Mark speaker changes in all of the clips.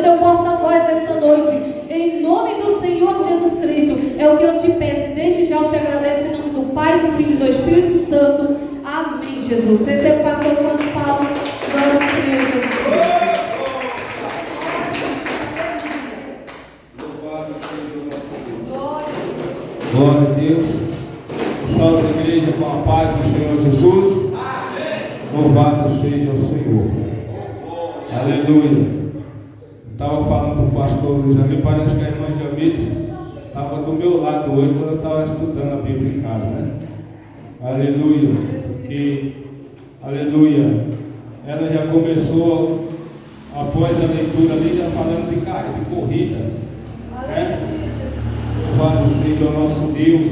Speaker 1: teu porta-voz esta noite, em nome do Senhor Jesus Cristo. É o que eu te peço, desde já eu te agradeço em nome do Pai, do Filho e do Espírito Santo. Amém, Jesus. Receba o pastor com as palmas. Glória ao Senhor Jesus Cristo.
Speaker 2: Glória a Deus. Salve a igreja com a paz do Senhor Jesus. Louvado seja o Senhor. Aleluia. Estava falando para o pastor Luiz ali, parece que a irmã Jamite estava do meu lado hoje quando eu estava estudando a Bíblia em casa, né? Aleluia. Porque, aleluia, ela já começou após a leitura ali, já falando de carro, de corrida, né? Louvado seja o nosso Deus.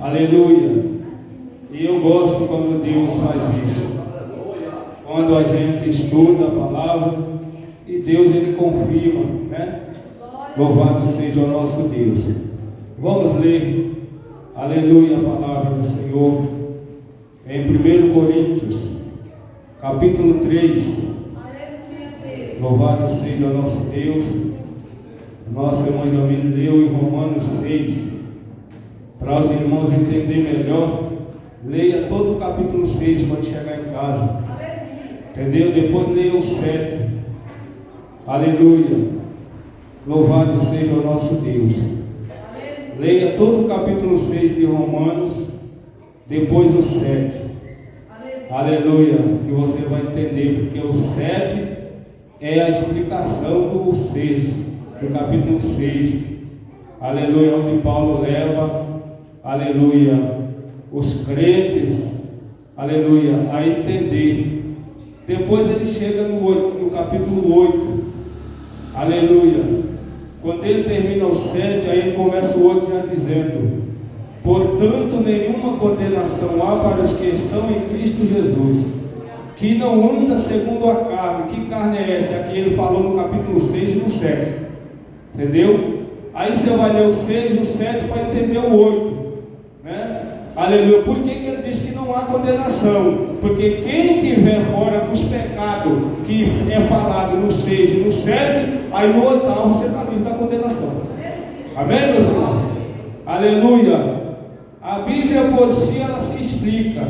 Speaker 2: Aleluia. E eu gosto quando Deus faz isso. Quando a gente estuda a palavra e Deus ele confirma, né? Louvado seja o nosso Deus. Vamos ler, aleluia, a palavra do Senhor em 1 Coríntios, capítulo 3. Louvado seja o nosso Deus. Nossa irmã Jamile leu em Romanos 6. Para os irmãos entenderem melhor, leia todo o capítulo 6 quando chegar em casa. Entendeu? Depois leia o 7. Aleluia. Louvado seja o nosso Deus. Leia todo o capítulo 6 de Romanos, depois o 7. Aleluia. Que você vai entender, porque o 7 é a explicação do 6, do capítulo 6. Aleluia. Onde Paulo leva, aleluia, os crentes, aleluia, a entender. Depois ele chega no capítulo 8, aleluia. Quando ele termina o 7, aí ele começa o 8 já dizendo: portanto, nenhuma condenação há para os que estão em Cristo Jesus, que não anda segundo a carne. Que carne é essa? Aqui ele falou no capítulo 6 e no 7, entendeu? Aí você vai ler o 6 e o 7 para entender o 8, né? Aleluia. Por que ele diz que não há condenação? Porque quem estiver fora dos pecados que é falado no 6 e no 7, aí no 8º você está livre da condenação. Amém, meus irmãos? Aleluia. A Bíblia por si ela se explica.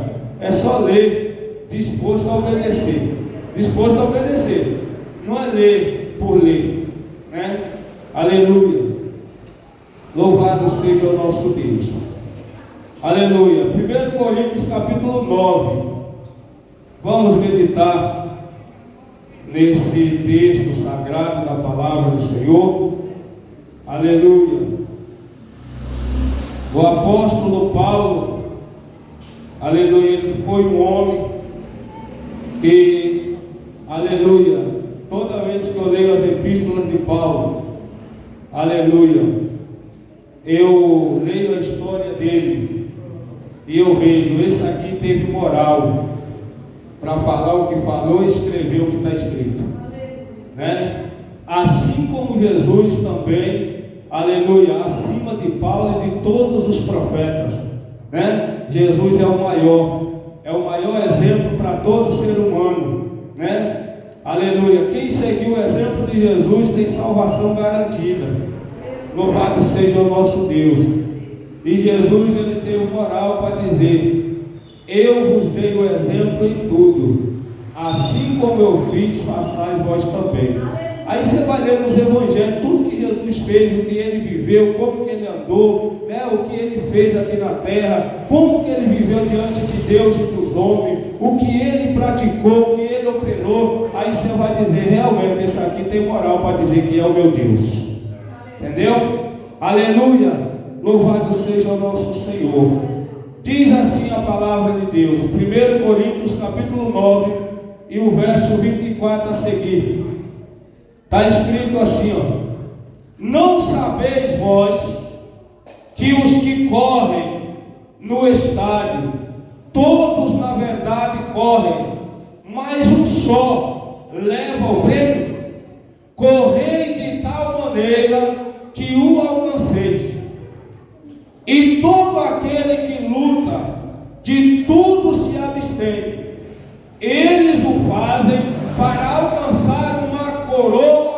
Speaker 2: É só ler, disposto a obedecer. Disposto a obedecer. Não é ler por ler, né? Aleluia. Louvado seja o nosso Deus. Aleluia. 1 Coríntios capítulo 9. Vamos meditar nesse texto sagrado da palavra do Senhor. Aleluia. O apóstolo Paulo, aleluia, ele foi um homem que, aleluia, toda vez que eu leio as epístolas de Paulo, aleluia, eu leio a história dele e eu vejo, esse aqui teve moral para falar o que falou e escrever o que está escrito, né? Assim como Jesus também, aleluia, acima de Paulo e de todos os profetas, né? Jesus é o maior exemplo para todo ser humano, né? Aleluia. Quem seguiu o exemplo de Jesus tem salvação garantida. Louvado seja o nosso Deus. E Jesus ele teve moral para dizer: eu vos dei o exemplo em tudo, assim como eu fiz, façais vós também. Aí você vai ler nos evangelhos tudo que Jesus fez, o que ele viveu, como que ele andou, né? O que ele fez aqui na terra, como que ele viveu diante de Deus e dos homens, o que ele praticou, o que ele operou. Aí você vai dizer: realmente esse aqui tem moral para dizer que é o meu Deus. Entendeu? Aleluia. Louvado seja o nosso Senhor. Diz assim a palavra de Deus, 1 Coríntios capítulo 9 e o verso 24 a seguir. Está escrito assim, ó: não sabeis vós que os que correm no estádio, todos na verdade correm, mas um só leva o prêmio? Correi de tal maneira que o alcanceis. E todo aquele que luta, de tudo se abstém. Eles o fazem para alcançar uma coroa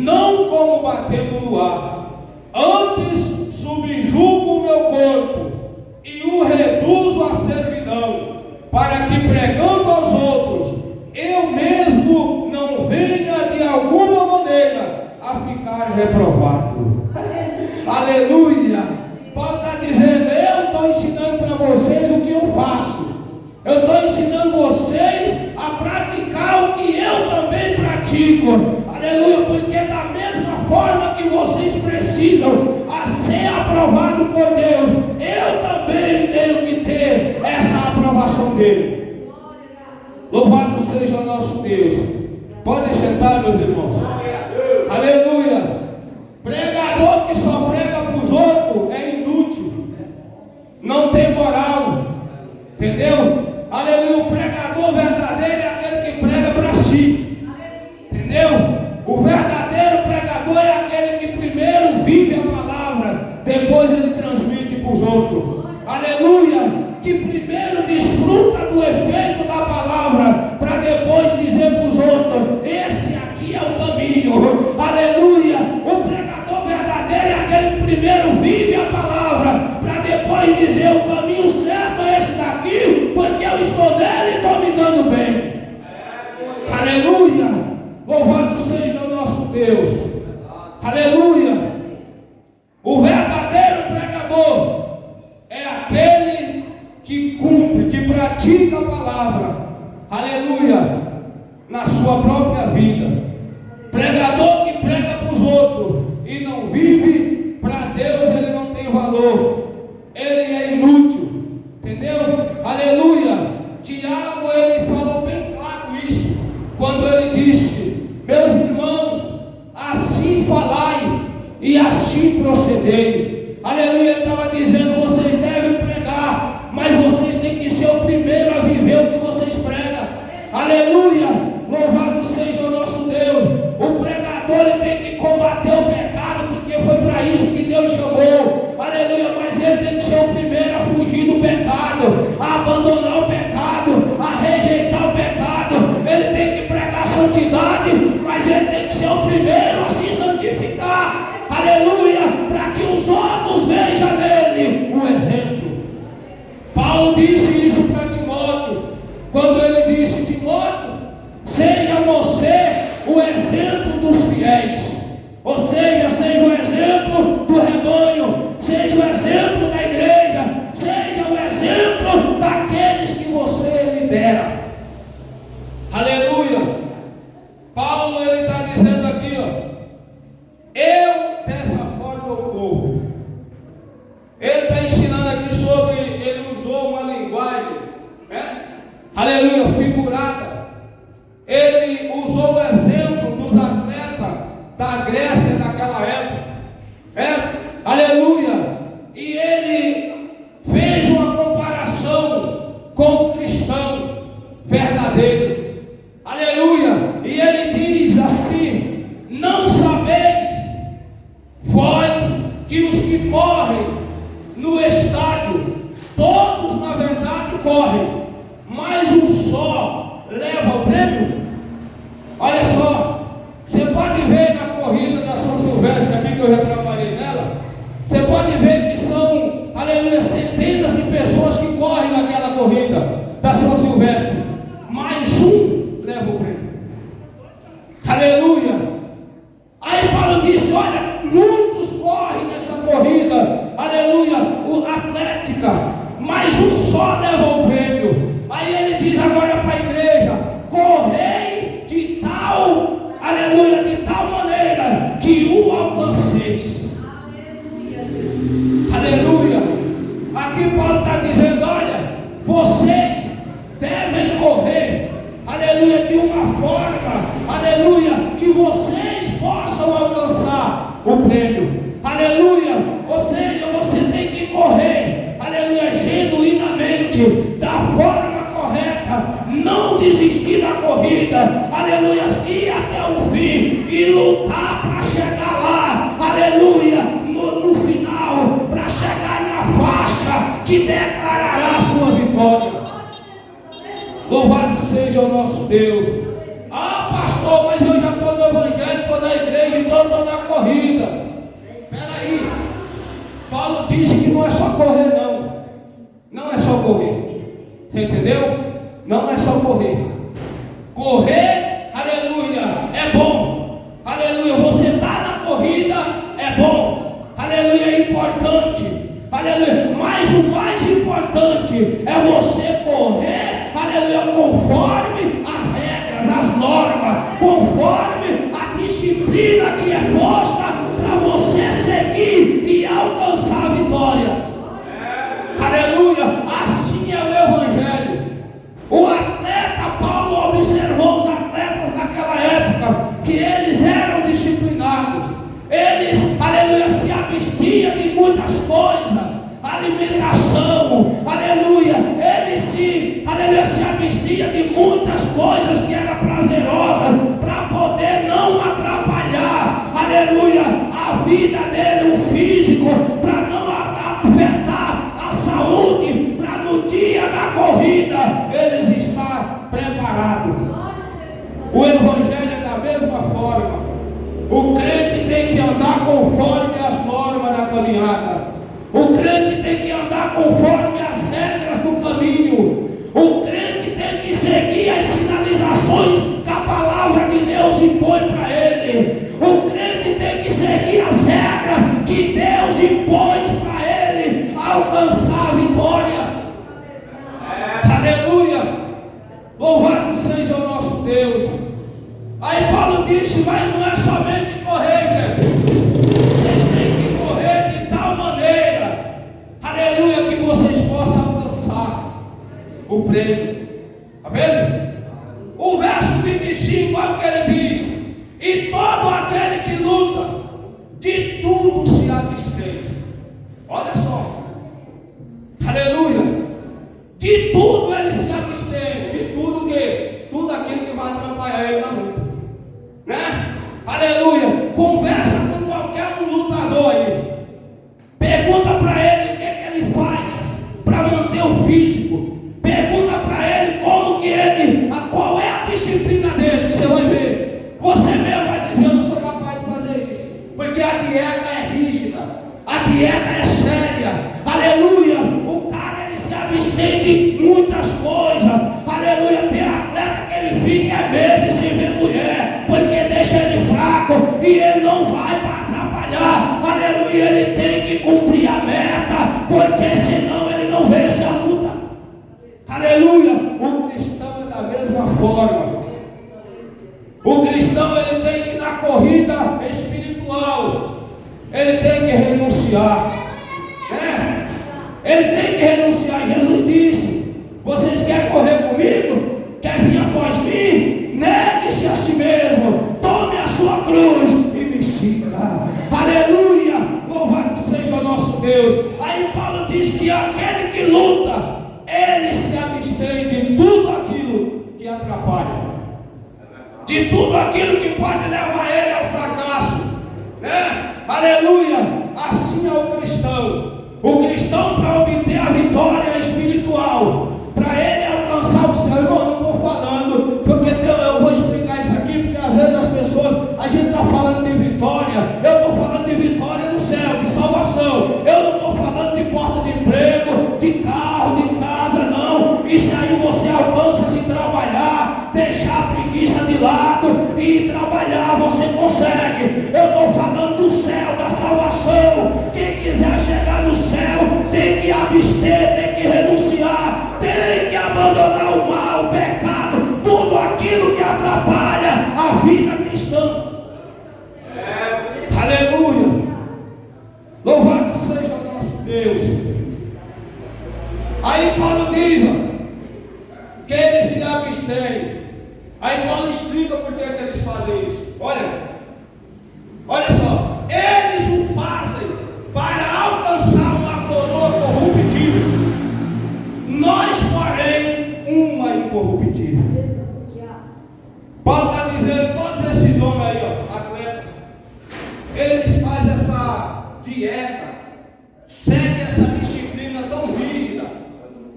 Speaker 2: não como batendo no ar. Antes subjugo o meu corpo e o reduzo à servidão, para que pregando aos outros, eu mesmo não venha de alguma maneira a ficar reprovado. Aleluia! Paulo está dizendo, eu estou ensinando para vocês o que eu faço. Eu estou ensinando vocês a praticar o que eu também pratico. Aleluia, porque da mesma forma que vocês precisam a ser aprovado por Deus, eu também tenho que ter essa aprovação dele. Louvado seja o nosso Deus. Podem sentar, meus irmãos. Aleluia. Pregador que só prega para os outros é inútil, não tem moral, entendeu? Aleluia. O pregador verdadeiro é aquele que prega para si, entendeu? O verdadeiro pregador é aquele que primeiro vive a palavra, depois ele transmite para os outros. Aleluia. Que primeiro desfruta do efeito da palavra, para depois dizer para os outros, esse aqui é o caminho. Aleluia. O pregador verdadeiro é aquele que primeiro vive a palavra, para depois dizer, o caminho certo é esse daqui, porque eu estou nele e estou me dando bem. Aleluia. Louvado seja o nosso Deus. Aleluia. O verdadeiro pregador é aquele que cumpre, que pratica a palavra. Aleluia. Na sua própria vida. Pregador que prega para os outros e não vive para Deus, ele não tem valor. Ele é inútil. Entendeu? Aleluia. Tiago, ele falou bem claro isso, quando ele disse, meus irmãos, assim falai e assim procedei. Aleluia. Ele estava dizendo, vocês devem pregar, mas vocês têm que ser o primeiro a viver o que vocês pregam. Aleluia. Louvado seja o nosso Deus. O pregador, ele tem que combater o pecado, porque foi para isso que Deus chamou. Aleluia. Mas ele tem que ser o primeiro a fugir do pecado, a abandonar o pecado, a rejeitar o pecado. Ele tem que pregar santidade, mas ele tem que ser o primeiro a se santificar. Aleluia. Para que os outros vejam nele o exemplo. Paulo disse isso para Timóteo, quando ele disse, Timóteo, seja você o exemplo dos fiéis. Ou seja, seja o exemplo do rebanho, seja o exemplo da igreja, seja o exemplo daqueles que você lidera. Aleluia. Paulo, ele está dizendo aqui, ó, eu dessa forma eu corro. Ele está ensinando aqui sobre, ele usou uma linguagem, né? Aleluia, figurada. Ele usou o exemplo dos atletas da Grécia daquela época, aleluia. E ele fez uma comparação com o cristão verdadeiro, aleluia. E ele diz assim, não sabeis vós que os que correm no estádio, todos na verdade correm, mas um só leva o prêmio? Olha só, você pode ver na corrida da São Silvestre aqui, que eu já trabalhei nela, você pode ver que são, aleluia, centenas de pessoas que correm naquela corrida da São Silvestre, mas um leva o prêmio. Aleluia. Aí Paulo disse, olha, muitos correm nessa corrida, aleluia, atlética, mas um só leva o prêmio. Aí ele diz agora para a igreja, correi de tal, aleluia, de tal maneira que o alcanceis. Aleluia. Aqui Paulo está dizendo, olha, vocês devem correr, aleluia, de uma forma, aleluia, que vocês possam alcançar o prêmio. Aleluia. Ou seja, você tem que correr, aleluia, genuinamente, da forma correta, não desistir da corrida, aleluia, ir até o fim e lutar para chegar lá, aleluia, no final, para chegar na faixa que declarará a sua vitória. Louvado seja o nosso Deus. Ah, pastor, mas eu já estou no evangelho, estou na igreja, estou eu estou na corrida. Espera aí. Paulo disse que não é só correr, não. Não é só correr. Você entendeu? Não é só correr. Correr, aleluia, é bom. Aleluia, você está na corrida, é bom. Aleluia, é importante. Aleluia, mas o mais importante é você correr, aleluia, conforme as regras, as normas, conforme a disciplina que é posta para você seguir e alcançar a vitória. Aleluia, assim é o Evangelho. O atleta, Paulo observou os atletas naquela época, que eles eram disciplinados. Eles, aleluia, se abstiam de muitas coisas, alimentação, aleluia, aleluia, se abstiam de muitas coisas que eram prazerosas, para poder não atrapalhar, aleluia, a vida dele, o físico, para não afetar a saúde, para no dia da corrida eles estar preparados. O Evangelho é da mesma forma. O crente tem que andar conforme as normas da caminhada. O crente tem que andar conforme as regras do caminho. O crente tem que seguir as sinalizações que a palavra de Deus impõe para ele. O crente tem que seguir as regras que Deus impõe para ele alcançar a vitória. Aleluia! Louvado seja o nosso Deus. Aí Paulo disse, mas não é somente correr, gente. Vocês têm que correr de tal maneira, aleluia, que vocês possam alcançar o prêmio. Está vendo? O verso 25 é o que ele diz: e todo aquele que luta, de tudo se abstém. Olha só, aleluia, de tudo ele se abstém. De tudo o quê? Tudo aquilo que vai atrapalhar ele na luta, né? Aleluia. Conversa com qualquer lutador aí, pergunta para ele o que ele faz para manter o físico. Pergunta para ele qual é a disciplina dele, que você vai ver. Você mesmo vai dizer, eu não sou capaz de fazer isso, porque a dieta é rígida, a dieta é séria. Aleluia. O cara, ele se abstém de muitas coisas. Aleluia. Tem atleta que ele fica meses sem ver mulher, porque deixa ele fraco e ele não vai para atrapalhar. Aleluia. Ele tem que cumprir a meta, porque senão ele não vence a luta. Aleluia. O cristão é da mesma forma. O cristão, ele tem que, na corrida espiritual, ele tem que renunciar, né? Ele tem que renunciar. Jesus disse: vocês querem correr comigo? Quer vir após mim? Negue-se a si mesmo, tome a sua cruz e me siga. Aleluia. Louvado seja o nosso Deus. Aí Paulo diz que aquele que luta, ele se abstém de tudo aquilo que atrapalha, de tudo aquilo que pode levar ele ao fracasso, né? Aleluia. Assim é o cristão. O cristão, para obter a vitória espiritual, para ele alcançar o céu. Irmão, não estou falando, porque eu vou explicar isso aqui, porque às vezes as pessoas, a gente está falando de vitória. Eu estou falando de vitória no céu, de salvação. Eu não estou falando de porta de emprego, de carro, de casa, não. Isso aí você alcança se trabalhar, deixar a preguiça de lado e trabalhar, você consegue. Eu estou falando do céu, da salvação. Quem quiser chegar no céu tem que abster, tem que renunciar, tem que abandonar o mal, o pecado, tudo aquilo que atrapalha a vida cristã. Aleluia. Louvado seja o nosso Deus. Aí Paulo diz que eles se abstêm. Aí Paulo explica por que eles fazem isso. Olha só, eles o fazem para alcançar uma coroa corruptível, nós, porém, uma incorruptível. Paulo está dizendo, todos esses homens aí, ó, atletas, eles fazem essa dieta, seguem essa disciplina tão rígida,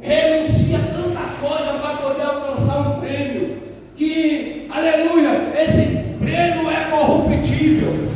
Speaker 2: renuncia tanta coisa para poder alcançar um prêmio, que, aleluia, esse prêmio é corruptível.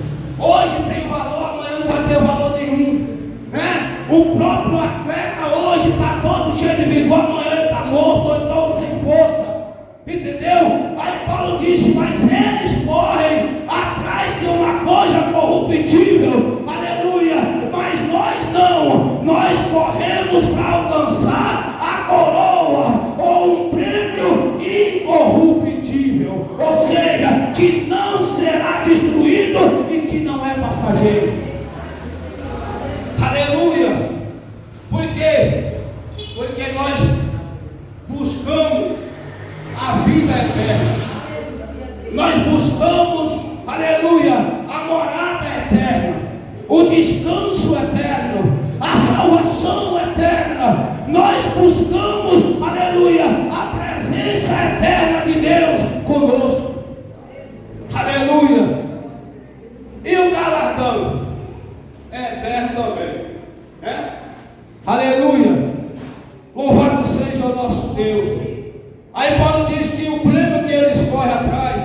Speaker 2: Entendeu? Aí Paulo disse, mas eles correm atrás de uma coisa corruptível, aleluia, mas nós não, nós corremos para alcançar a coroa ou um prêmio incorruptível, ou seja, que não será destruído e que não é passageiro. Aleluia. Por quê? Porque nós buscamos a vida eterna. Nós buscamos, aleluia, a morada eterna, o descanso eterno, a salvação eterna. Nós buscamos, aleluia, a presença eterna de Deus conosco. Aleluia. E o galardão é eterno também, né? Aleluia. Louvado seja o nosso Deus. Aí Paulo diz que o prêmio que eles correm atrás,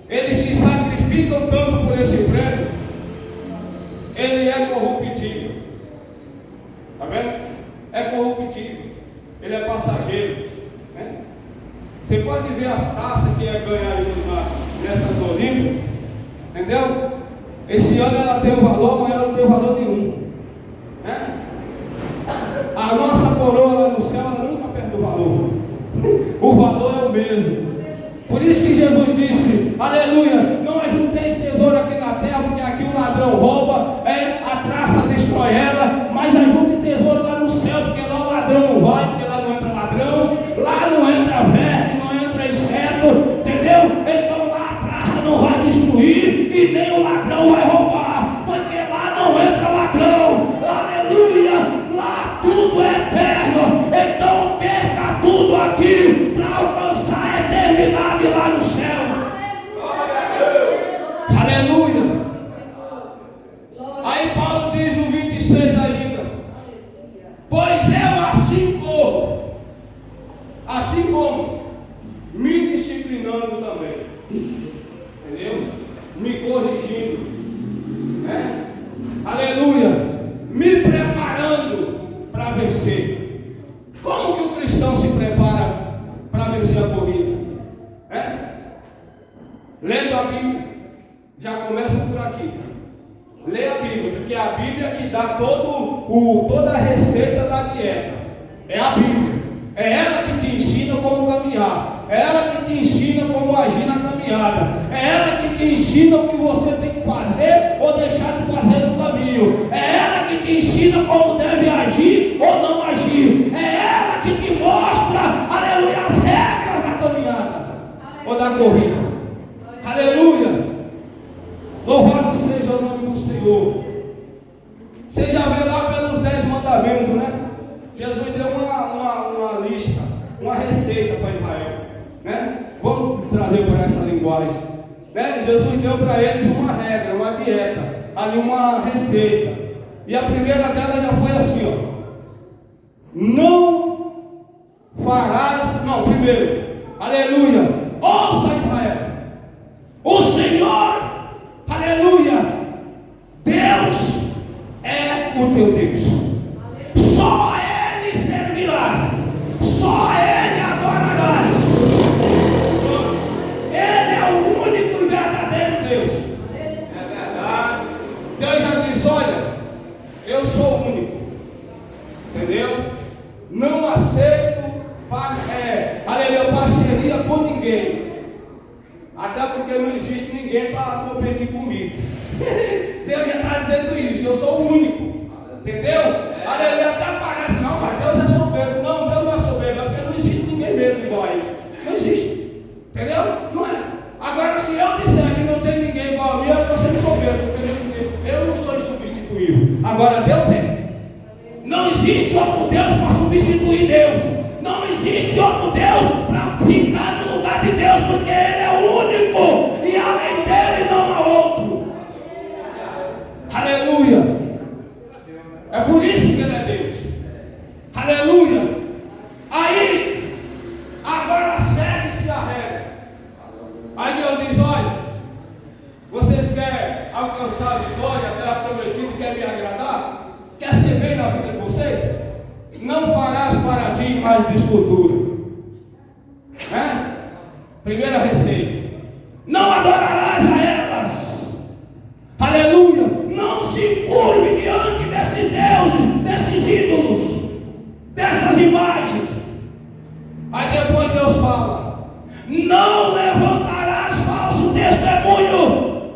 Speaker 2: eles se sacrificam tanto por esse prêmio, ele é corruptível. Está vendo? É corruptível. Ele é passageiro, né? Você pode ver as taças que ia ganhar nessas Olimpíadas, entendeu? Esse ano ela tem um valor, mas ela não tem valor nenhum, né? A nossa coroa lá no céu, ela nunca perde o valor. O valor é o mesmo. Por isso que Jesus disse, aleluia, não ajunteis tesouro aqui na terra, porque aqui o ladrão rouba, a traça destrói ela, mas ajunte tesouro lá no céu, porque lá o ladrão não vai, porque lá não entra ladrão, lá não entra verme, não entra inseto, entendeu? Então lá a traça não vai destruir e nem o ladrão vai roubar, porque lá não entra ladrão, aleluia, lá tudo é eterno. Então perca tudo aqui para alcançar a eternidade lá no céu. Aleluia. Aí Paulo diz no 26 ainda, pois eu assim como me disciplinando também, entendeu? Me corrigindo, né? Aleluia, me preparando para vencer. Como que o cristão se prepara para vencer a corrida? Lendo a Bíblia. Já começa por aqui. Lê a Bíblia, porque é a Bíblia que dá toda a receita da dieta. É a Bíblia. É ela que te ensina como caminhar. É ela que te ensina como agir na caminhada. É ela que te ensina o que você tem que fazer ou deixar de fazer no caminho. É ela que te ensina como deve agir ou não agir. É ela que te mostra, aleluia, as regras da caminhada ou da corrida. Aleluia. Louvado seja o nome do Senhor. Você já vê lá pelos 10 mandamentos, né? Jesus deu uma lista, uma receita para Israel, né? Vamos trazer para essa linguagem, né? Jesus deu para eles uma regra, uma dieta, ali uma receita. E a primeira dela já foi assim, ó. Não farás, não, primeiro, aleluia, ouça Israel, o Senhor, aleluia, Deus é o teu Deus. Só a Ele servirás, só a Ele adorarás. Ele é o único e verdadeiro Deus. É verdade. Deus já disse, olha, eu sou único, entendeu? Não aceito aleluia, parceria com ninguém. Até porque não existe ninguém para competir comigo. Deus já está dizendo isso, eu sou o único. Entendeu? Aleluia, até parece, não, mas Deus é soberbo. Não, Deus não é soberbo, porque não existe ninguém mesmo igual a Ele. Não existe. Entendeu? Não é. Agora, se eu disser que não tem ninguém igual a mim, eu estou sendo soberbo, porque eu não sou insubstituível. Agora, Deus é. Não existe outro Deus para substituir Deus. Não existe outro Deus para ficar no lugar de Deus, porque Ele é o único e além dele não há outro. Aleluia. É por isso que Ele é Deus. Aleluia. Aí, agora segue-se a regra. Aí Deus diz, olha, vocês querem alcançar a vitória, a terra prometida, querem me agradar? Primeira receita: não adorarás a elas. Aleluia. Não se curve diante desses deuses, desses ídolos, dessas imagens. Aí depois Deus fala: não levantarás falso testemunho.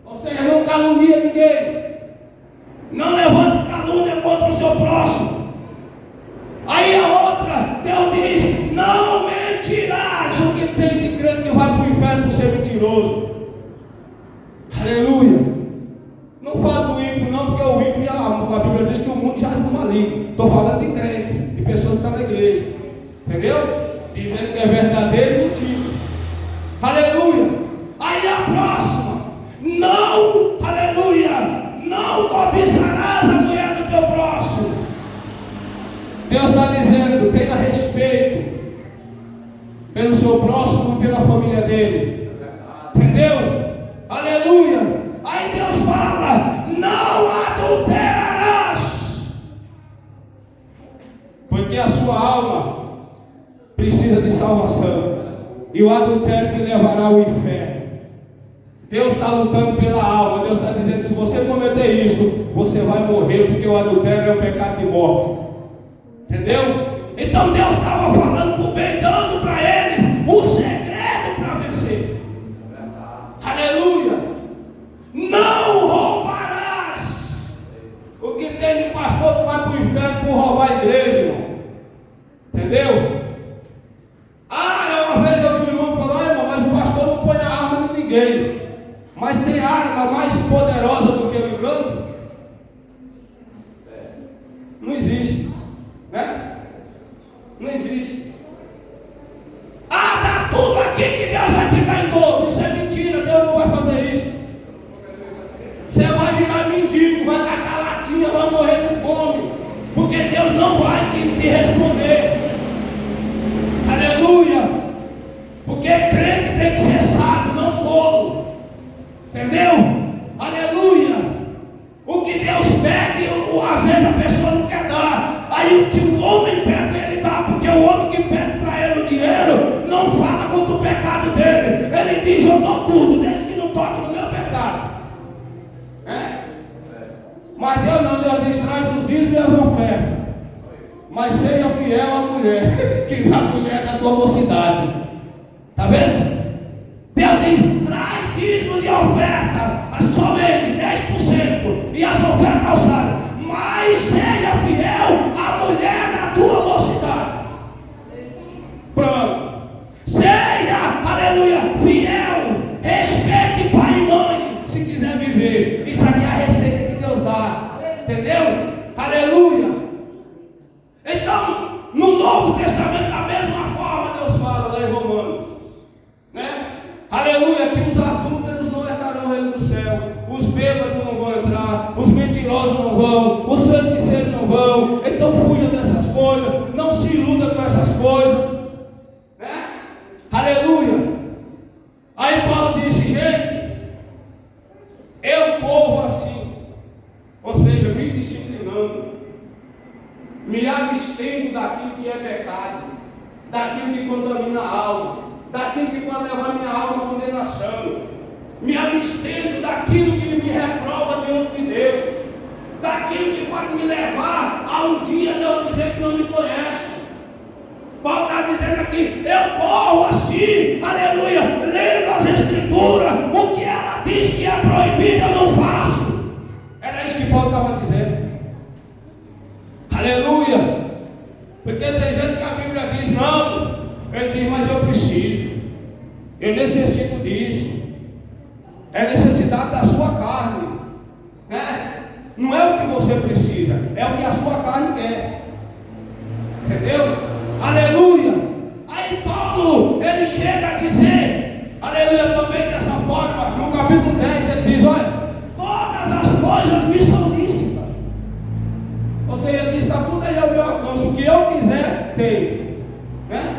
Speaker 2: Ou seja, não calunia ninguém. Não levante calúnia contra o seu próximo. Aí a outra, Deus diz: não mentirás. O que tem de crente que vai para o inferno por ser mentiroso? Aleluia. Não fala do ímpio não, porque o ímpio, a Bíblia diz que o mundo jaz no maligno. Estou falando de crente, de pessoas que estão na igreja. Entendeu? Dizendo que é verdadeiro e mentira. Aleluia. Aí a próxima: não, aleluia, não cobiçarás a mulher do teu próximo. Deus está dizendo: tenha respeito pelo seu próximo e pela família dele. Entendeu? Aleluia. Aí Deus fala: não adulterarás. Porque a sua alma precisa de salvação, e o adultério te levará ao inferno. Deus está lutando pela alma. Deus está dizendo: se você cometer isso, você vai morrer, porque o adultério é um pecado de morte. Entendeu? Então Deus estava falando por bem, dando para eles o segredo para vencer. Aleluia. Não roubarás. O que tem de pastor que vai para o inferno por roubar a igreja, irmão? Entendeu? Uma vez eu vi um irmão falar: irmão, mas o pastor não põe a arma de ninguém. Mas tem arma mais poderosa do que o engano? Não existe, né? Não existe. Dá tudo aqui que Deus vai te dar em dobro. Isso é mentira, Deus não vai fazer isso. Você vai virar mendigo, vai catar latinha, vai morrer de fome, porque Deus não vai te responder. Aleluia. Porque crente tem que ser sábio, não tolo. Entendeu? Aleluia. O que Deus pede, às vezes a pessoa não quer dar. Aí o homem pede, ele dá. Porque o homem que pede para ele o dinheiro não fala contra o pecado dele. Ele diz: eu dou tudo, desde que não toque no meu pecado. Mas Deus não, Deus diz: traz os dízimos e as ofertas, mas seja fiel à mulher, que a mulher da tua mocidade. Está vendo? Deus diz: traz dízimos e oferta, somente 10%, e as ofertas alçadas, mas seja fiel à mulher da tua mocidade. Pronto. Seja, aleluia, fiel, respeite pai e mãe, se quiser viver. Isso aqui é a receita que Deus dá. Entendeu? Aleluia. Então, no Novo Testamento, da mesma forma, Deus fala lá em Romanos, né? Aleluia, que os adúlteros não herdarão o reino do céu, os bêbados não vão entrar, os mentirosos não vão, os feiticeiros não vão. Então fuja dessas coisas, não se iluda com essas coisas, né? Aleluia. Aí Paulo disse: gente, eu corro assim, ou seja, me disciplinando, me abstendo daquilo que é pecado, daquilo que contamina a alma, daquilo que pode levar minha alma à condenação, me abstendo daquilo que me reprova diante de Deus, daquilo que pode me levar a um dia de eu dizer que não me conhece. Paulo está dizendo aqui: eu corro assim, aleluia, lendo as escrituras, o que ela diz que é proibido eu não faço. Era isso que Paulo estava dizendo. Aleluia. Porque tem gente que a Bíblia diz: não, ele diz: mas eu preciso, eu necessito disso. É necessidade da sua carne, né? Não é o que você precisa, é o que a sua carne quer. Entendeu? Aleluia. Aí Paulo, ele chega a dizer, aleluia, também dessa forma, no capítulo 10, ele diz: olha, todas as coisas me são lícitas. Ou seja, ele diz: está tudo aí ao meu alcance, o que eu quiser, tem, né?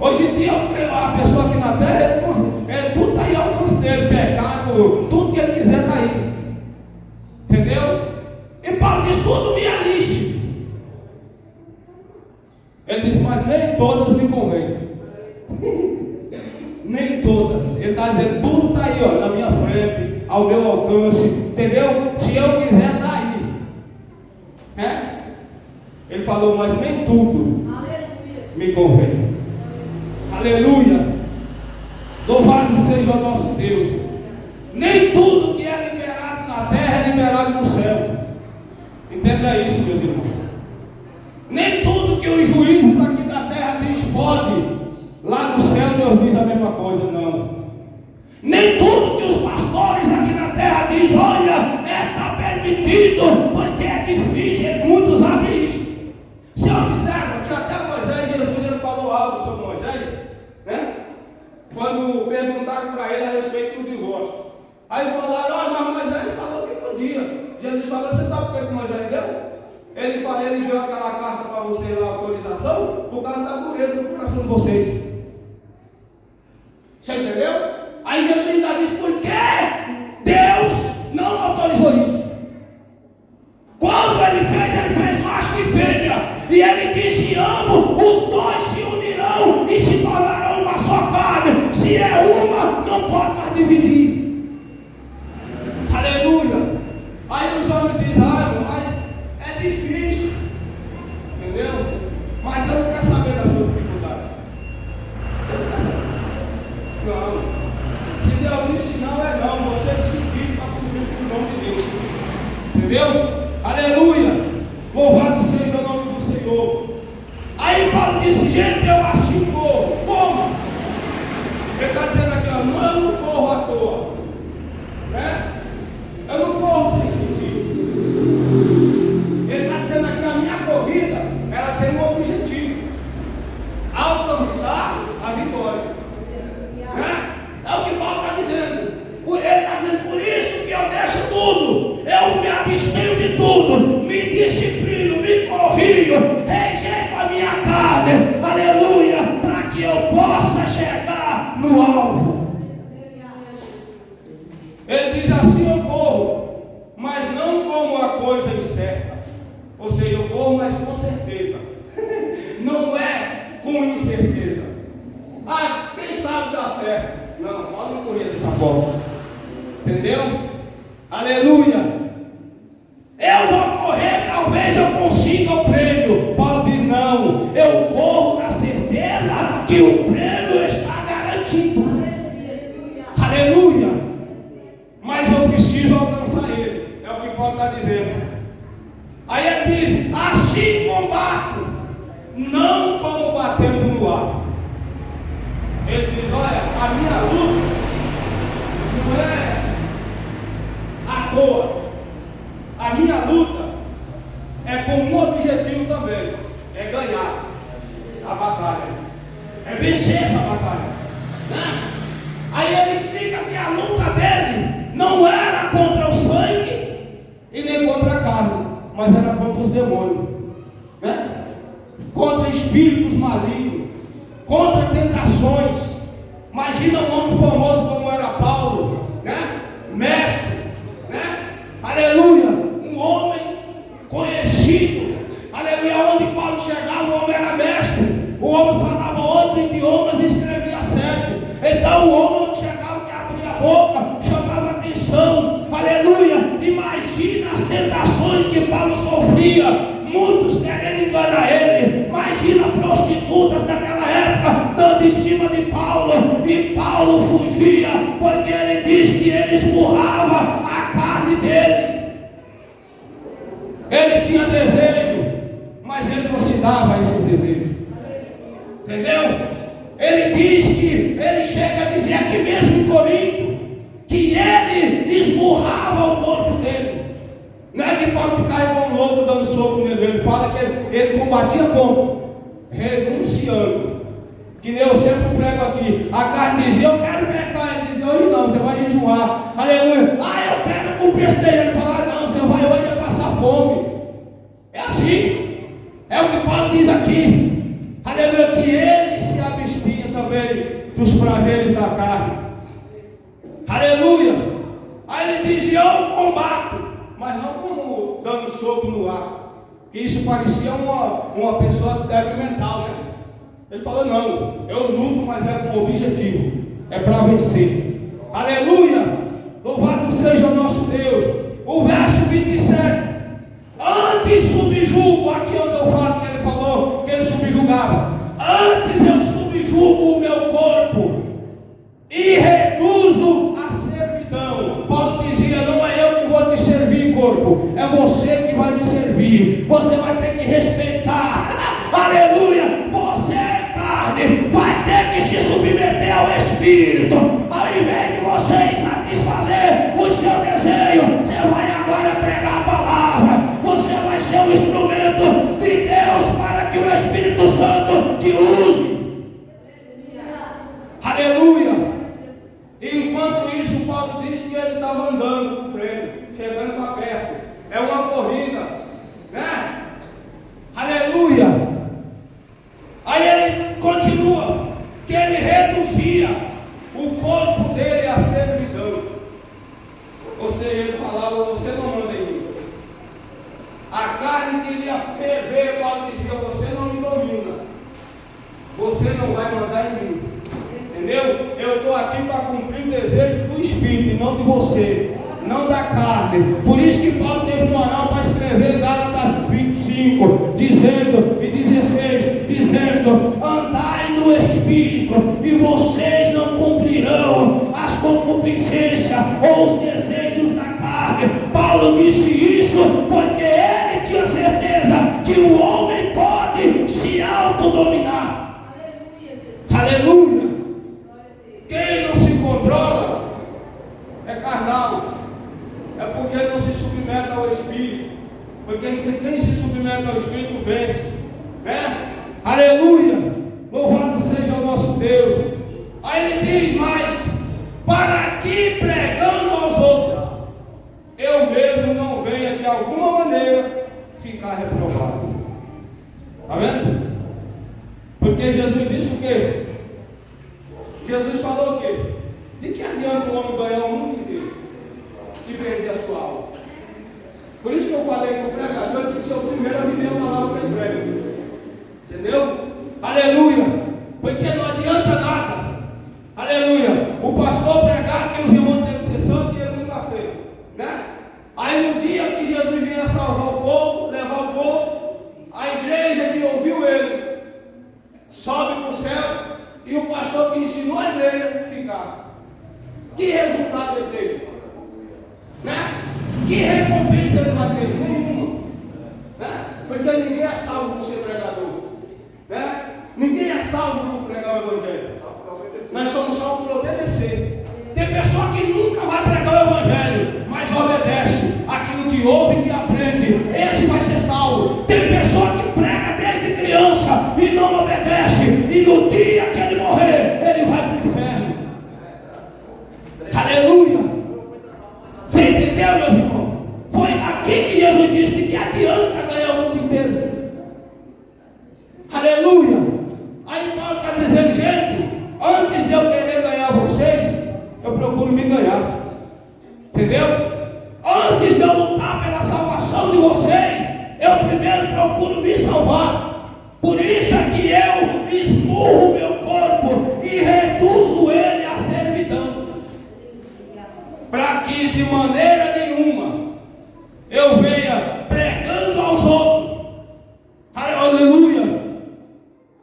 Speaker 2: Hoje em dia, a pessoa aqui na terra, tudo está aí ao alcance dele, pecado, tudo que ele quiser está aí. Entendeu? E Paulo diz: tudo me é lícito. Ele diz: mas nem todas me convêm. coisas. Ele está dizendo, tudo está aí, ó, na minha frente, ao meu alcance, entendeu? Se eu quiser, está aí. Ele falou, mas nem tudo me convém. Aleluia. Louvado seja o nosso Deus. Nem tudo que é liberado na terra é liberado no céu. Entenda isso, meus irmãos. Nem tudo que os juízes aqui da terra diz pode, lá no céu Deus diz a mesma coisa, não. Nem tudo que os pastores aqui na terra diz, olha, está permitido, porque é difícil, muitos abrem isso. Se observa que até Moisés, Jesus, ele falou algo sobre Moisés, né? Quando perguntaram para ele a respeito do divórcio. Aí falaram, mas Moisés falou que podia. Jesus falou, você sabe o que Moisés deu? Ele deu aquela carta para você lá, autorização, por causa da pureza do coração de vocês. Você entendeu? Aí Jesus ainda diz, por que Deus não autorizou isso? Quando ele fez macho e fêmea. E ele disse, ambos, os dois se unirão e se tornarão uma só carne. Se é uma, não pode mais dividir. Aleluia. Aí os homens dizem, mas é difícil. Entendeu? Mas Deus não quer saber da sua dificuldade. Deus não quer saber. Não. Se Deus disse não, é não. Você decidiu para cumprir com o nome de Deus. Entendeu? Aleluia. Louvado seja o nome do Senhor. Aí Paulo disse, gente, eu assim corro. Como? Ele está dizendo aqui, ó, não, eu não corro à toa. Eu não corro sem sentido. Ele está dizendo aqui, a minha corrida, ela tem um objetivo. Alcançar a vitória. É o que Paulo está dizendo. Ele está dizendo, por isso que eu deixo tudo. Eu me abstenho de tudo. Me disciplino, me corrijo. Rejeito a minha carne. Aleluia. Para que eu possa chegar no alvo. Ele diz assim, eu corro, mas não como a coisa incerta. Ou seja, eu corro, mas com certeza. Não é com incerteza. Quem sabe dar certo? Não, pode não correr dessa forma. Entendeu? Aleluia. Eu vou correr, talvez eu consiga o prêmio. Paulo diz, não, eu corro na certeza que o prêmio está garantido. Aleluia. Mas eu preciso alcançar ele. É o que Paulo está dizendo. Aí ele diz, assim combato, não como batendo no ar. Ele diz, olha, a minha luta não é à toa. A minha luta é com um objetivo também, é ganhar a batalha, é vencer essa batalha, né? Aí ele explica que a luta dele não era contra o sangue e nem contra a carne, mas era contra os demônios, né? Contra espíritos malignos, contra tentações. Imagina um homem famoso como era Paulo, né? Mestre, né? Aleluia, um homem conhecido, aleluia, onde Paulo chegava, o homem era mestre, o homem falava outros idiomas e escrevia certo. Então o homem onde chegava, que abria a boca, chamava atenção, aleluia. Imagina as tentações que Paulo sofria, muitos querendo enganar ele. Imagina prostitutas daquela época dando em cima de Paulo, e Paulo fugia, porque ele diz que ele esmurrava a carne dele. Ele tinha desejo, mas ele não se dava a esse desejo. Entendeu? Ele diz que, ele chega a dizer aqui mesmo em Corinto, que ele esmurrava o corpo dele. Não é que Paulo ficava igual um louco dando soco nele. Ele fala que ele combatia como? Renunciando. Que nem eu sempre prego aqui. A carne dizia, eu quero pecar. Ele dizia, hoje não, você vai jejuar. Aleluia. Eu quero cumprir esse desejo. Ele fala, não, você vai hoje passar fome. É assim. É o que Paulo diz aqui. Aleluia, que ele se abstinha também dos prazeres da carne. Aleluia. Aí ele diz, eu combato, mas não como dando soco no ar. Que isso parecia uma pessoa débil mental, né? Ele falou, não, eu luto, mas é com objetivo. é para vencer. Aleluia! Louvado seja o nosso Deus. O verso 27. Antes subjugo, aqui onde eu falo que ele falou, que ele subjugava. Antes eu subjugo o meu corpo e reduzo a servidão. Paulo dizia: não é eu que vou te servir, corpo, é você que vai me servir. Você vai ter que respeitar. Aleluia! Você, carne, vai ter que se submeter ao Espírito. Ao invés de você satisfazer o seu desejo, você vai agora pregar a palavra. Você vai ser um instrumento de Deus para que o Espírito Santo te use. Aleluia! Enquanto isso, Paulo disse que ele estava andando com o prêmio, chegando para perto. É uma corrida, né? Aleluia! Aí ele continua, que ele reduzia o corpo dele à servidão. Ou seja, ele falava: você não manda em mim. A carne queria ferver. Paulo dizia: você não me domina, você não vai mandar em mim. Entendeu? Eu estou aqui para cumprir o desejo do Espírito, e não de você, não da carne. Por isso que Paulo teve moral para escrever Gálatas 25, dizendo, e 16, dizendo: andai no Espírito, e vocês não cumprirão as concupiscências ou os desejos da carne. Paulo disse isso porque ele tinha certeza que o homem pode se autodominar. Aleluia! Quem não se controla é carnal, é porque não se submete ao Espírito. Porque quem se submete ao Espírito vence, né? Aleluia! Louvado seja o nosso Deus. Aí ele diz mais: para que pregando aos outros, eu mesmo não venha de alguma maneira ficar reprovado. Está vendo? Porque Jesus disse o quê? Jesus falou o quê? De que adianta o homem ganhar o mundo inteiro e perder a sua alma? Por isso que eu falei que o pregador tem que ser o primeiro a viver a palavra que ele prega. Entendeu? Aleluia! Porque não adianta nada. Aleluia! O pastor pregar que os irmãos têm que ser santos e ele nunca fez, né? Aí no dia que Jesus vinha salvar o povo, levar o povo, a igreja que ouviu ele sobe para o céu, e o pastor que ensinou a igreja ficar. Que resultado ele teve? Né? Que recompensa ele vai ter? Nenhuma. Né? Porque ninguém é salvo por ser pregador. Né? Ninguém é salvo por pregar o Evangelho. Nós somos salvos por obedecer. Tem pessoa que nunca vai pregar o Evangelho, mas obedece aquilo que ouve e que aprende. Esse vai ser salvo. Tem pessoa que prega desde criança e não obedece, e no dia que ele morrer, ele vai para o inferno. Aleluia! Você entendeu, meus irmãos? Foi aqui que Jesus disse que adianta ganhar o mundo inteiro. Aleluia! Aí Paulo está dizendo: gente, antes de eu querer ganhar vocês, eu procuro me ganhar. Entendeu? Antes de eu lutar pela salvação de vocês, eu primeiro procuro me salvar. Por isso é que eu esmurro o meu corpo e reduzo ele à servidão, para que de maneira nenhuma eu venha pregando aos outros, aleluia,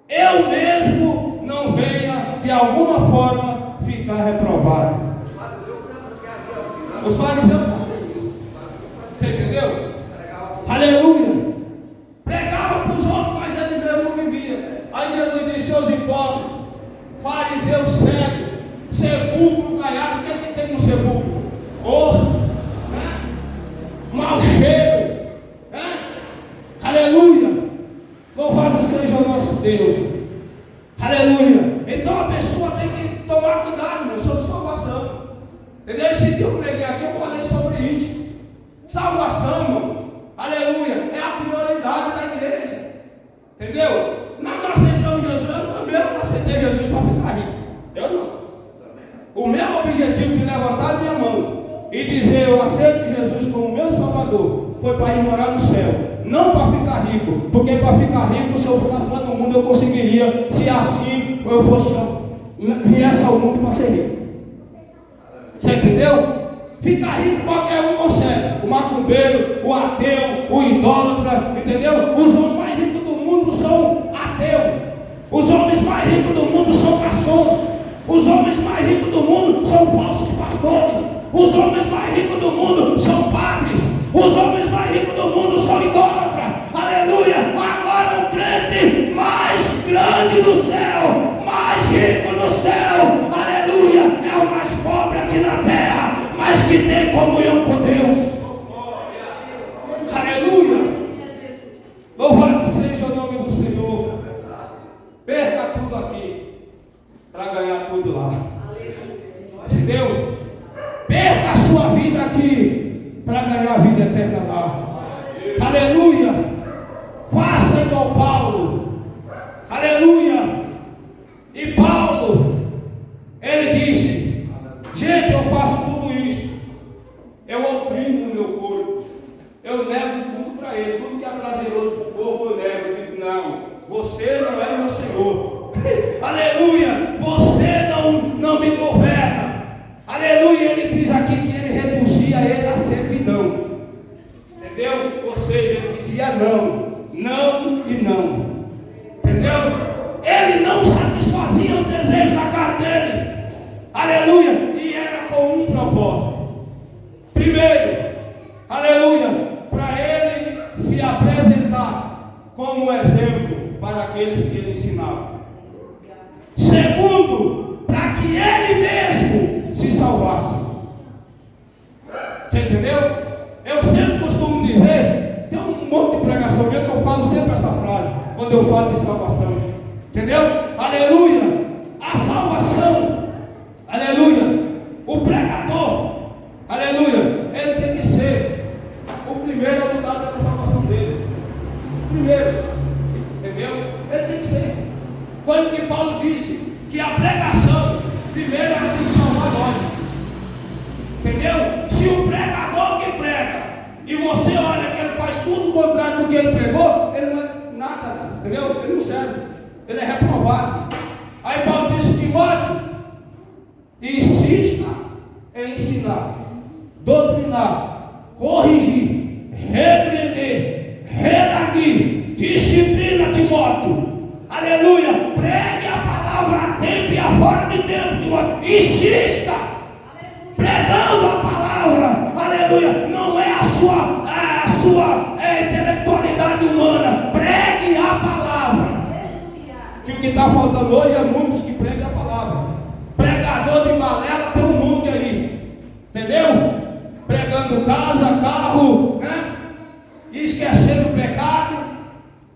Speaker 2: eu mesmo não venha de alguma forma ficar reprovado. Os fariseus fazem isso. Você entendeu? Aleluia! Pregava para os outros, mas ele mesmo não vivia. Aí Jesus disse: seus hipócritas, fariseus cegos, sepulcro caiado. O que é que tem no sepulcro? Osso, né? Mau cheiro, né? Aleluia! Louvado seja o nosso Deus. Aleluia! Então a pessoa tem que tomar cuidado, meu, sobre salvação. Entendeu? Esse dia eu preguei aqui, eu falei sobre isso. Salvação, irmão, aleluia, é a prioridade da igreja. Entendeu? Nós aceitamos Jesus. Eu não aceitei Jesus para ficar rico. Eu não. O meu objetivo de levantar minha mão e dizer: eu aceito Jesus como meu Salvador, foi para ir morar no céu, não para ficar rico. Porque para ficar rico, se eu ficasse lá no mundo, eu conseguiria, se assim eu fosse
Speaker 3: viesse ao mundo para ser rico. Você entendeu? Ficar rico qualquer um consegue. O macumbeiro, o ateu, o idólatra, entendeu? Os homens mais ricos do mundo são ateus. Os homens mais ricos do mundo são maçons. Os homens mais ricos do mundo são falsos pastores. Os homens mais ricos do mundo são padres. Os homens mais ricos do mundo são idólatras. Aleluia! Agora o crente mais grande do céu, mais rico do céu, aleluia, é o mais pobre aqui na terra, mas que tem comunhão com Deus. Aleluia! Louvado seja o nome do Senhor. Perca tudo aqui para ganhar tudo lá. Entendeu? Perca a sua vida aqui para ganhar a vida eterna lá. Aleluia! Faça igual Paulo. Aleluia! E Paulo, ele disse: gente, eu faço tudo isso. Eu oprimo o meu corpo. Eu nego tudo para ele. Tudo que é prazeroso para o corpo eu nego. Eu digo: não, você não é meu Senhor. Aleluia! Você não me governa. Aleluia! Ele diz aqui que ele reduzia ele à servidão. Entendeu? Ou seja, ele dizia não e não. Entendeu? Ele não satisfazia os desejos da carne dele. Aleluia! E era com um propósito. Primeiro, aleluia, para ele se apresentar como exemplo para aqueles que ele ensinava. Segundo, para que ele mesmo se salvasse. Você entendeu? Eu sempre costumo dizer, tem um monte de pregação minha que eu falo sempre essa frase, quando eu falo de salvação. Entendeu? Aleluia! A salvação, aleluia, o pregador, aleluia, ele tem que ser o primeiro a lutar pela salvação dele. Primeiro, entendeu? Ele tem que ser. Foi o que Paulo disse, que a pregação, primeiro ela tem que salvar nós. Entendeu? Se o pregador que prega, e você olha que ele faz tudo o contrário do que ele pregou, ele não é nada, entendeu? Ele não serve, ele é reprovado. Aí Paulo disse: Timóteo, insista em ensinar, doutrinar, corrigir, repreender, redarguir, disciplina, Timóteo. Aleluia! Pregue a palavra a tempo e a fora de tempo, Timóteo. Insista, pregando a palavra. Aleluia! Não é a sua intelectualidade humana. Pregue a palavra. Que o que está faltando hoje é muitos que pregam a palavra. Pregador de balela tem um monte aí. Entendeu? Pregando casa, carro, né? E esquecendo o pecado.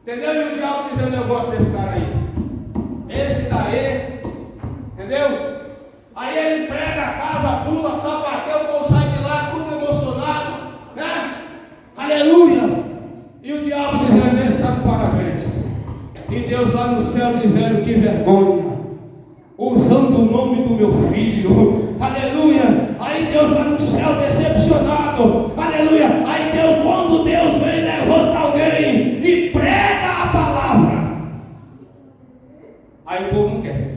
Speaker 3: Entendeu? E o diabo dizendo: eu gosto desse cara aí. Esse daí. Entendeu? Aí ele prega a casa, pula, sapateia, o povo sai de lá, tudo emocionado, né? Aleluia! E o diabo dizendo: esse está de parabéns. E Deus lá no céu dizendo: que vergonha, usando o nome do meu filho. Aleluia! Aí Deus lá no céu decepcionado. Aleluia! Aí Deus, quando Deus vem, levanta alguém e prega a palavra. Aí o povo não quer.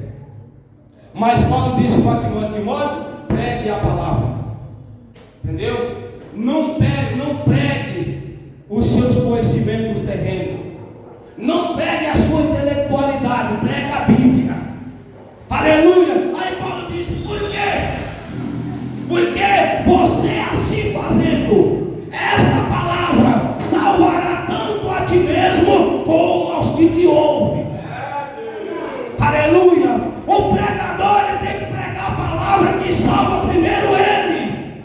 Speaker 3: Mas Paulo disse para Timóteo: pregue a palavra. Entendeu? Não pregue os seus conhecimentos terrenos. Não pregue a sua intelectualidade. Pregue a Bíblia. Aleluia! Aí Paulo disse: por quê? Porque você assim fazendo, essa palavra salvará tanto a ti mesmo como aos que te ouvem. Aleluia! O pregador tem que pregar a palavra que salva primeiro ele.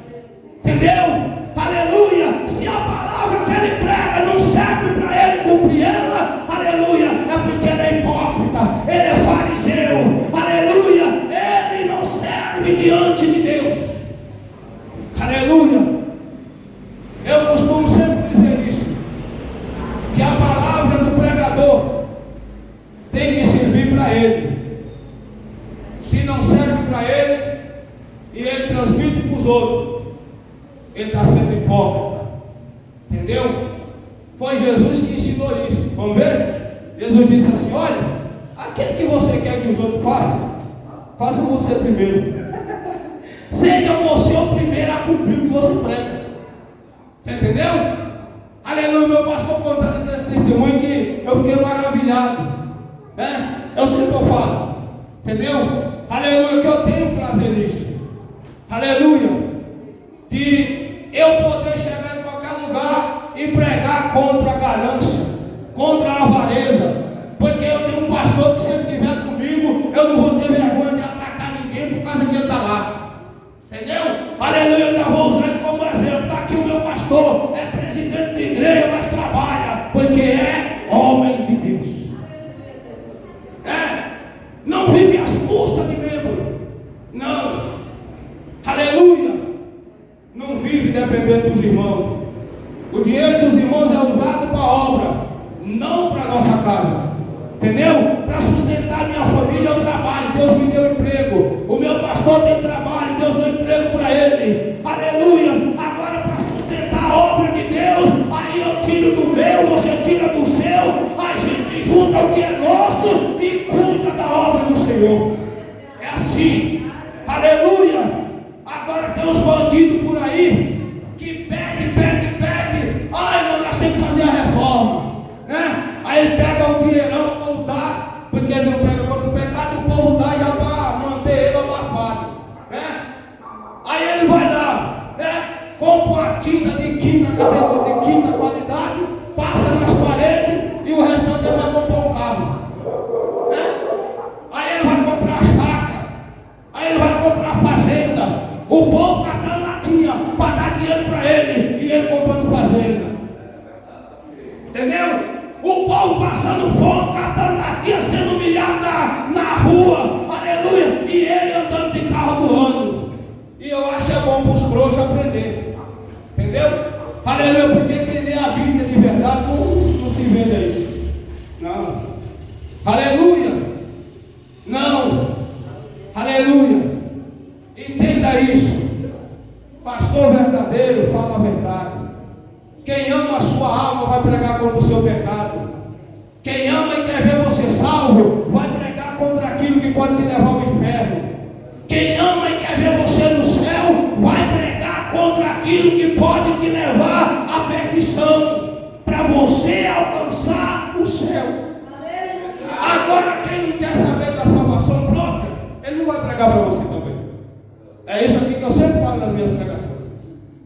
Speaker 3: Entendeu? Aleluia! Se a palavra que ele prega não serve para ele cumprir ela, aleluia, é porque ele é hipócrita, ele é fariseu, aleluia, ele não serve diante de Deus. Aleluia! Eu costumo sempre dizer isso, que a palavra do pregador tem que servir para ele. Se não serve para ele e ele transmite para os outros, ele está sendo hipócrita. Entendeu? Foi Jesus que ensinou isso. Vamos ver? Jesus disse assim: olha, aquele que você quer que os outros façam, Faça você primeiro. Seja você o primeiro a cumprir o que você prega. Você entendeu? Aleluia, meu pastor contando esse testemunho que eu fiquei maravilhado. Né? Eu sei o que eu falo. Entendeu? Aleluia, que eu tenho prazer nisso. Aleluia. De eu poder chegar em qualquer lugar e pregar contra a ganância, contra a avareza. Porque eu tenho um pastor que se ele estiver comigo, eu não vou ter vergonha de atacar ninguém por causa que ele está lá. Entendeu? Aleluia, eu já vou usar ele como exemplo. Está aqui o meu pastor, é presidente de igreja, mas trabalha, porque é homem de Deus. Não vive às custas de membro. Não. Aleluia. Não vive dependendo dos irmãos. O dinheiro dos irmãos é usado para a obra, não para a nossa casa. Entendeu? Para sustentar minha família eu trabalho, Deus me deu emprego. O meu pastor tem trabalho, Deus deu emprego para ele. Aleluia. Agora para sustentar a obra de Deus, aí eu tiro do meu, você tira do seu, a gente junta o que é nosso e cuida da obra do Senhor. É assim. Aleluia. Agora tem uns bandidos por aí que pede. Ai, mas nós temos que fazer a reforma, né? Aí ele pega um dinheirão, o povo dá, porque ele não pega contra o pecado, o povo dá já para manter ele abafado, né? Aí ele vai lá, né? Compra uma tinta de quinta qualidade, passa nas paredes e o restante ele vai comprar um carro, né? Aí ele vai comprar chácara, aí ele vai comprar fazenda. O povo catando latinha para dar dinheiro para ele e ele comprando fazenda. Entendeu? O povo passando fome, catando latinha, sendo humilhado na rua. Aleluia. E ele andando de carro do ano. E eu acho que é bom para os trouxas aprender. Entendeu? Aleluia. Porque quem lê a Bíblia de verdade não se vende a isso. Não. Aleluia. Não. Aleluia. Entenda isso. Pastor verdadeiro fala a verdade. Quem ama a sua alma vai pregar contra o seu pecado. Quem ama e quer ver você salvo vai pregar contra aquilo que pode te levar ao inferno. Quem ama e quer ver você no céu vai pregar contra aquilo que pode te levar à perdição, para você alcançar o céu. Agora quem não quer saber da salvação própria, ele não vai pregar para você também. É isso aqui que eu sempre falo nas minhas pregações.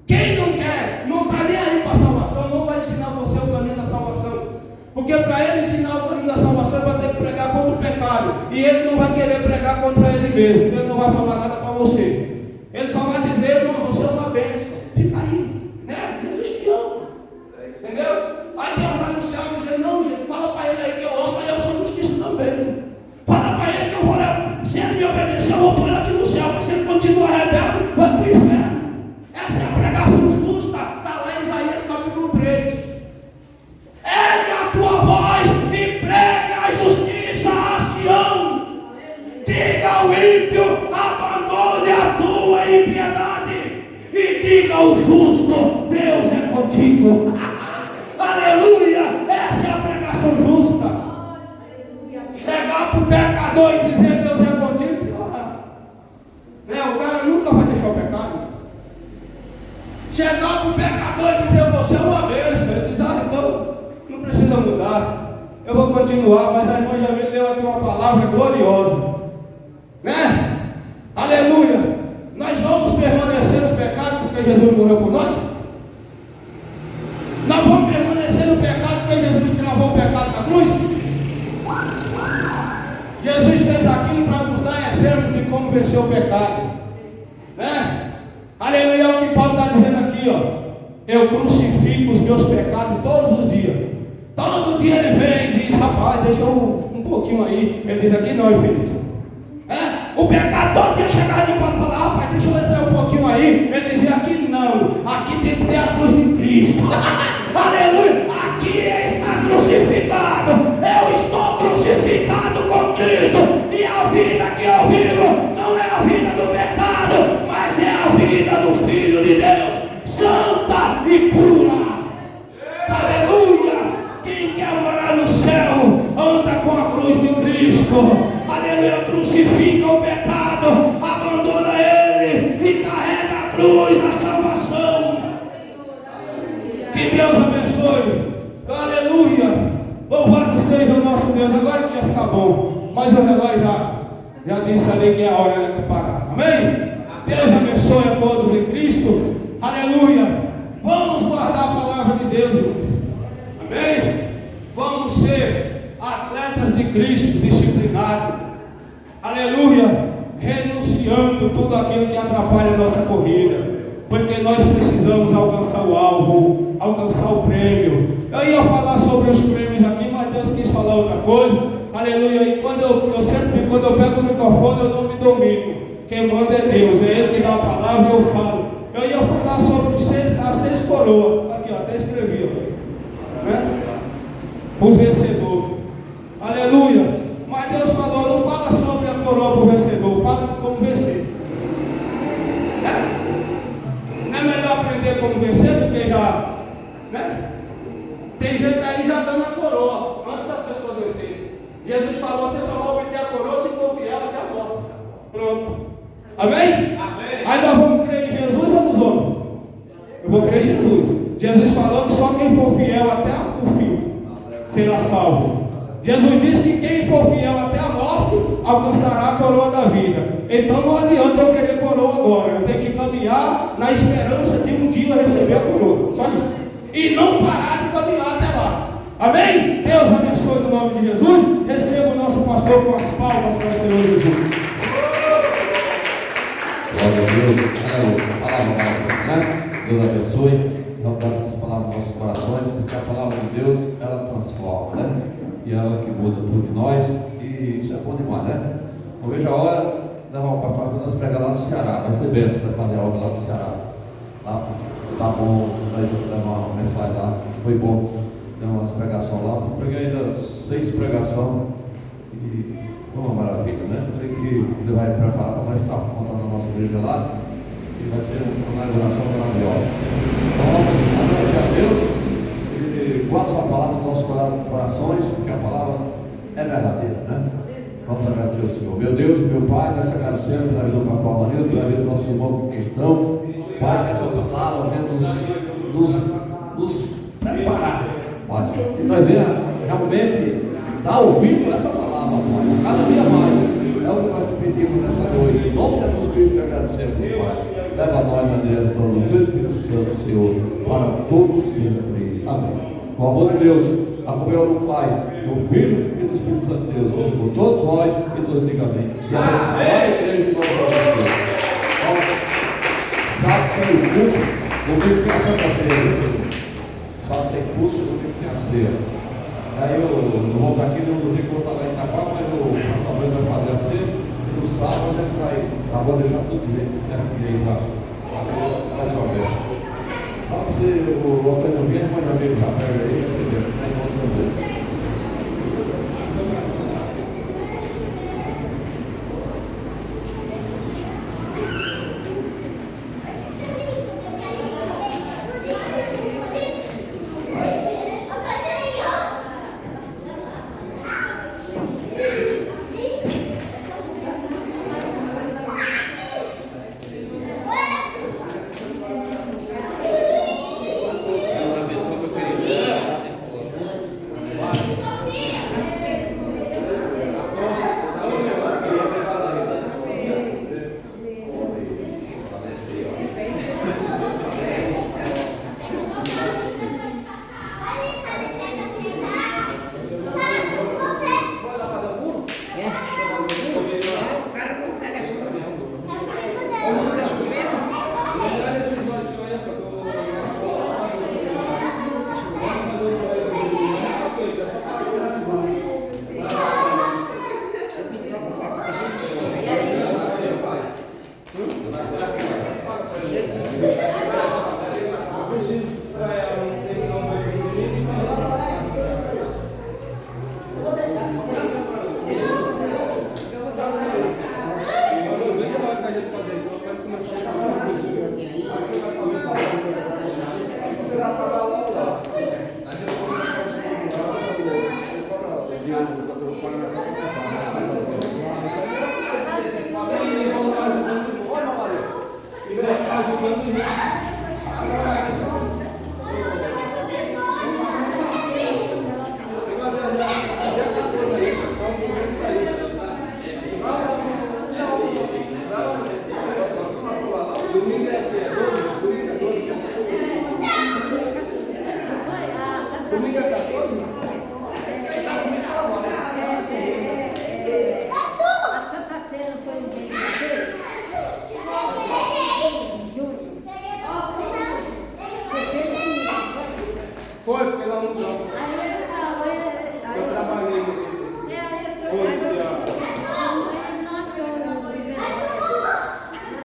Speaker 3: Quem não quer, não está nem aí para a salvação, não vai ensinar você o caminho da salvação. Porque para ele ensinar o caminho da salvação, ele vai ter que pregar contra o pecado. E ele não vai querer pregar contra ele mesmo. Ele não vai falar nada para você. Ele só vai dizer, irmão, você é uma bênção. Fica aí, né? Jesus te ama. Entendeu? Aí Deus vai no céu e dizer, não, gente, fala para ele aí que eu amo, mas eu sou justiça também. Fala para ele que eu vou lá. Se ele me obedecer, eu vou pôr ele aqui no céu. Mas se ele continuar rebelde, vai para o inferno. Essa é a pregação justa. Está lá em Isaías capítulo 3. Ergue a tua voz e pregue a justiça a Sião. Diga ao ímpio, abandone a tua impiedade. E diga ao justo, Deus é contigo. Aleluia. Essa é a pregação justa. Chegar para o pecador e dizer Deus é contigo, o cara nunca vai deixar o pecado. Chegar para o pecador e dizer você é uma bênção, ele diz, então não precisa mudar, eu vou continuar. Mas a irmã já me deu aqui uma palavra gloriosa, né? Aleluia. Nós vamos permanecer no pecado porque Jesus morreu por nós? Nós vamos permanecer no pecado porque Jesus travou o pecado na cruz? Jesus fez aquilo para nos dar exemplo de como vencer o pecado, né? Aleluia. É o que Paulo está dizendo aqui, ó. Eu crucifico os meus pecados todos os dias. Todo dia ele vem e diz, rapaz, deixa um pouquinho aí. Ele diz, aqui não, infeliz. O pecado todo dia chegava de Paulo e falava, rapaz, deixa eu entrar um pouquinho aí. Ele dizia, aqui não, aqui tem que ter a cruz de Cristo. Aleluia. Aqui está crucificado. Eu estou crucificado com Cristo. E a vida que eu vivo não é a vida do pecado, mas é a vida do Filho de Deus, santa e pura. Aleluia. Quem quer morar no céu anda com a cruz de Cristo. Aleluia. Crucifica o pecado. a hora é parar. Amém? Deus abençoe a todos em Cristo. Aleluia. Vamos guardar a palavra de Deus, irmãos. Amém? Vamos ser atletas de Cristo, disciplinados. Aleluia. Renunciando tudo aquilo que atrapalha a nossa corrida. Porque nós precisamos alcançar o alvo, alcançar o prêmio. Eu ia falar sobre os prêmios aqui, mas Deus quis falar outra coisa. Aleluia. E quando eu pego o microfone, eu não me domino. Quem manda é Deus, é Ele que dá a palavra e eu falo. Eu ia falar sobre as 6 coroas. Aqui, ó, até escrevi, ó. Né? Os vencedores. Aleluia. Mas Deus falou, não fala sobre a coroa para o vencedor, fala como vencer. Não é melhor aprender como vencer do que já, né? Tem gente aí já dando a coroa antes das pessoas vencerem. Jesus falou, você só vai obter a coroa se for fiel até a morte. Pronto. Amém? Amém. Aí nós vamos crer em Jesus ou nos homens? Eu vou crer em Jesus. Jesus falou que só quem for fiel até o fim será salvo. Jesus disse que quem for fiel até a morte alcançará a coroa da vida. Então não adianta eu querer coroa agora. Eu tenho que caminhar na esperança de um dia eu receber a coroa. Só isso. E não parar de caminhar até lá. Amém? Deus abençoe no nome de Jesus. Receba o nosso pastor com as palmas para o Senhor Jesus.
Speaker 4: Glória a Deus. Palavra, né? Deus abençoe. Vamos dar essas palavras nos nossos corações, porque a palavra de Deus, ela transforma, né? E ela que muda tudo de nós, e isso é bom demais, né? Não vejo a hora, levar o pastor para nós pregar lá no Ceará, vai ser bênção, vai fazer algo lá no Ceará. Tá bom, nós demos uma mensagem lá, foi bom, deu umas pregações lá, preguei ainda 6 pregações, e foi uma maravilha, né? Creio que você vai preparar para nós estar montando a nossa igreja lá, e vai ser uma inauguração maravilhosa. Então, agradecer a Deus. Guarda sua palavra nos nossos corações, porque a palavra é verdadeira, né? Vamos agradecer ao Senhor. Meu Deus, meu Pai, nós te agradecemos pela vida do pastor Amanildo, pela vida do nosso irmão cristão. Pai, que essa palavra venha nos preparar, Pai. E nós venha realmente dar ouvido a essa palavra, Pai. Cada dia mais. É o que nós te pedimos nessa noite. Em nome de Jesus Cristo, te agradecemos, Pai. Leva nós na direção do Teu Espírito Santo, Senhor, para todos sempre. Amém. Com o amor de Deus, a comunhão do Pai, do Filho e do Espírito Santo de Deus, seja por todos nós e todos digam amém. E amém. Igreja de nome de Deus. Sabe que tem o culto, no meio que tem a Santa Ceia. Sabe que tem culto, no meio que tem a ceia. Aí eu não vou estar aqui, não digo que eu vou estar lá em Itapá, mas o pastor vai fazer a ceia. E no sábado ele vai, vou deixar tudo certinho aí para fazer uma vez. Sabe se o Antônio Vieira vai dar meio papel aí, entendeu?
Speaker 2: não.
Speaker 5: Aí ele falou,
Speaker 2: Eu trabalhei no
Speaker 5: aí ele